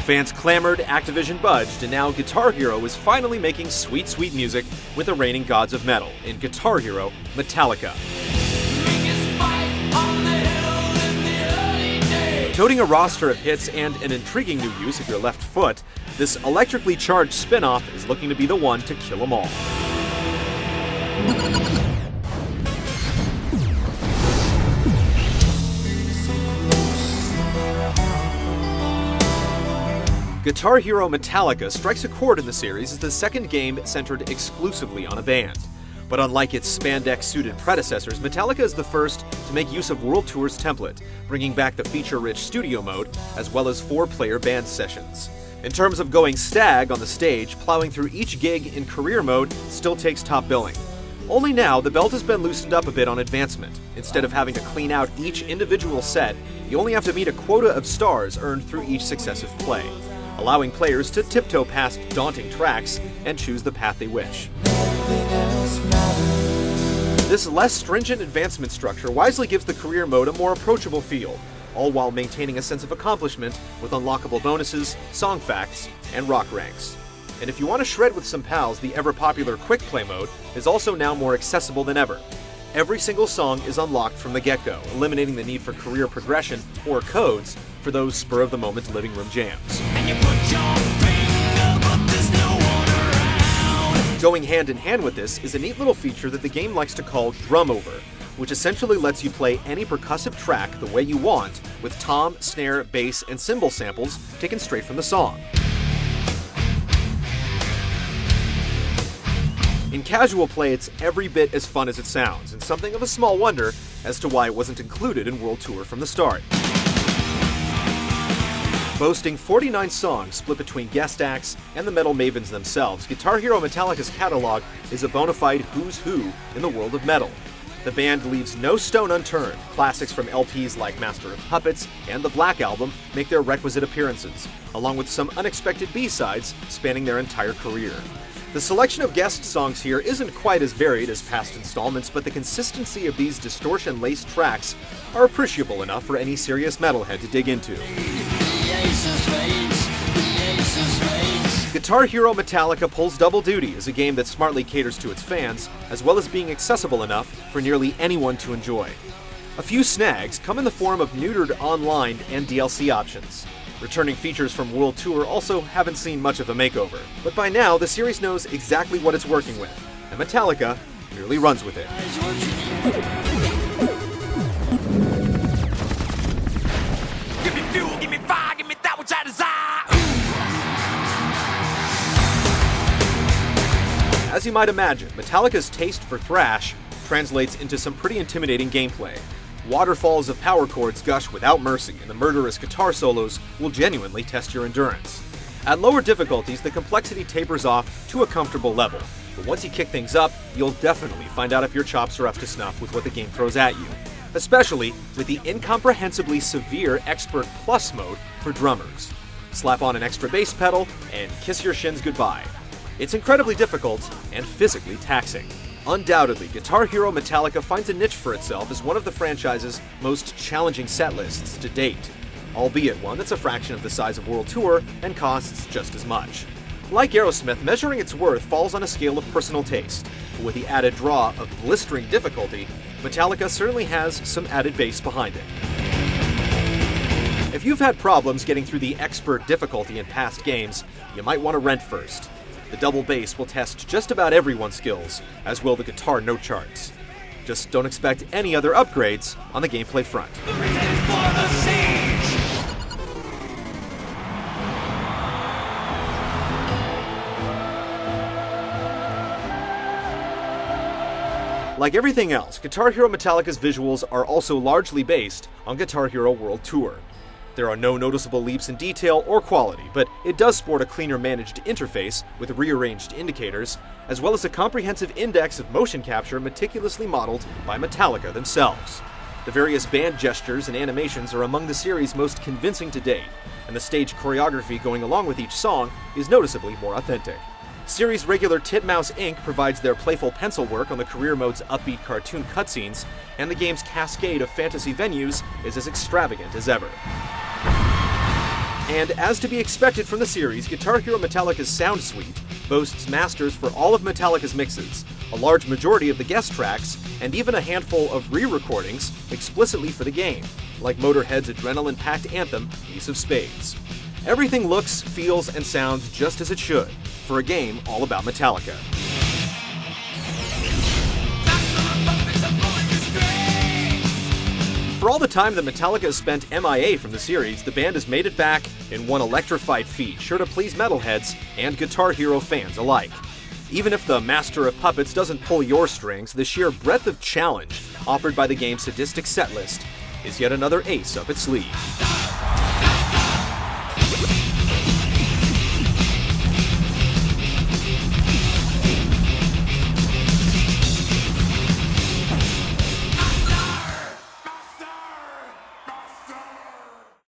Fans clamored, Activision budged, and now Guitar Hero is finally making sweet, sweet music with the reigning gods of metal in Guitar Hero Metallica. Toting a roster of hits and an intriguing new use of your left foot, this electrically charged spin-off is looking to be the one to kill them all. Guitar Hero Metallica strikes a chord in the series as the second game centered exclusively on a band. But unlike its spandex-suited predecessors, Metallica is the first to make use of World Tour's template, bringing back the feature-rich studio mode, as well as 4-player band sessions. In terms of going stag on the stage, plowing through each gig in career mode still takes top billing. Only now, the belt has been loosened up a bit on advancement. Instead of having to clean out each individual set, you only have to meet a quota of stars earned through each successive play, allowing players to tiptoe past daunting tracks and choose the path they wish. This less stringent advancement structure wisely gives the career mode a more approachable feel, all while maintaining a sense of accomplishment with unlockable bonuses, song facts, and rock ranks. And if you want to shred with some pals, the ever-popular quick play mode is also now more accessible than ever. Every single song is unlocked from the get-go, eliminating the need for career progression or codes for those spur-of-the-moment living room jams. Going hand-in-hand with this is a neat little feature that the game likes to call Drum Over, which essentially lets you play any percussive track the way you want, with tom, snare, bass, and cymbal samples taken straight from the song. In casual play, it's every bit as fun as it sounds, and something of a small wonder as to why it wasn't included in World Tour from the start. Boasting 49 songs split between guest acts and the metal mavens themselves, Guitar Hero Metallica's catalog is a bona fide who's who in the world of metal. The band leaves no stone unturned. Classics from LPs like Master of Puppets and the Black Album make their requisite appearances, along with some unexpected B-sides spanning their entire career. The selection of guest songs here isn't quite as varied as past installments, but the consistency of these distortion-laced tracks are appreciable enough for any serious metalhead to dig into. Guitar Hero Metallica pulls double duty as a game that smartly caters to its fans, as well as being accessible enough for nearly anyone to enjoy. A few snags come in the form of neutered online and DLC options. Returning features from World Tour also haven't seen much of a makeover, but by now the series knows exactly what it's working with, and Metallica merely runs with it. Give me fuel, give me fire, give me that which I desire. As you might imagine, Metallica's taste for thrash translates into some pretty intimidating gameplay. Waterfalls of power chords gush without mercy, and the murderous guitar solos will genuinely test your endurance. At lower difficulties, the complexity tapers off to a comfortable level, but once you kick things up, you'll definitely find out if your chops are up to snuff with what the game throws at you, especially with the incomprehensibly severe Expert Plus mode for drummers. Slap on an extra bass pedal, and kiss your shins goodbye. It's incredibly difficult and physically taxing. Undoubtedly, Guitar Hero Metallica finds a niche for itself as one of the franchise's most challenging setlists to date, albeit one that's a fraction of the size of World Tour and costs just as much. Like Aerosmith, measuring its worth falls on a scale of personal taste, but with the added draw of blistering difficulty, Metallica certainly has some added bass behind it. If you've had problems getting through the expert difficulty in past games, you might want to rent first. The double bass will test just about everyone's skills, as will the guitar note charts. Just don't expect any other upgrades on the gameplay front. Like everything else, Guitar Hero Metallica's visuals are also largely based on Guitar Hero World Tour. There are no noticeable leaps in detail or quality, but it does sport a cleaner managed interface with rearranged indicators, as well as a comprehensive index of motion capture meticulously modeled by Metallica themselves. The various band gestures and animations are among the series' most convincing to date, and the stage choreography going along with each song is noticeably more authentic. Series regular Titmouse Inc. provides their playful pencil work on the career mode's upbeat cartoon cutscenes, and the game's cascade of fantasy venues is as extravagant as ever. And as to be expected from the series, Guitar Hero Metallica's sound suite boasts masters for all of Metallica's mixes, a large majority of the guest tracks, and even a handful of re-recordings explicitly for the game, like Motorhead's adrenaline-packed anthem, Ace of Spades. Everything looks, feels, and sounds just as it should, for a game all about Metallica. For all the time that Metallica has spent MIA from the series, the band has made it back in one electrified feat, sure to please metalheads and Guitar Hero fans alike. Even if the Master of Puppets doesn't pull your strings, the sheer breadth of challenge offered by the game's sadistic setlist is yet another ace up its sleeve.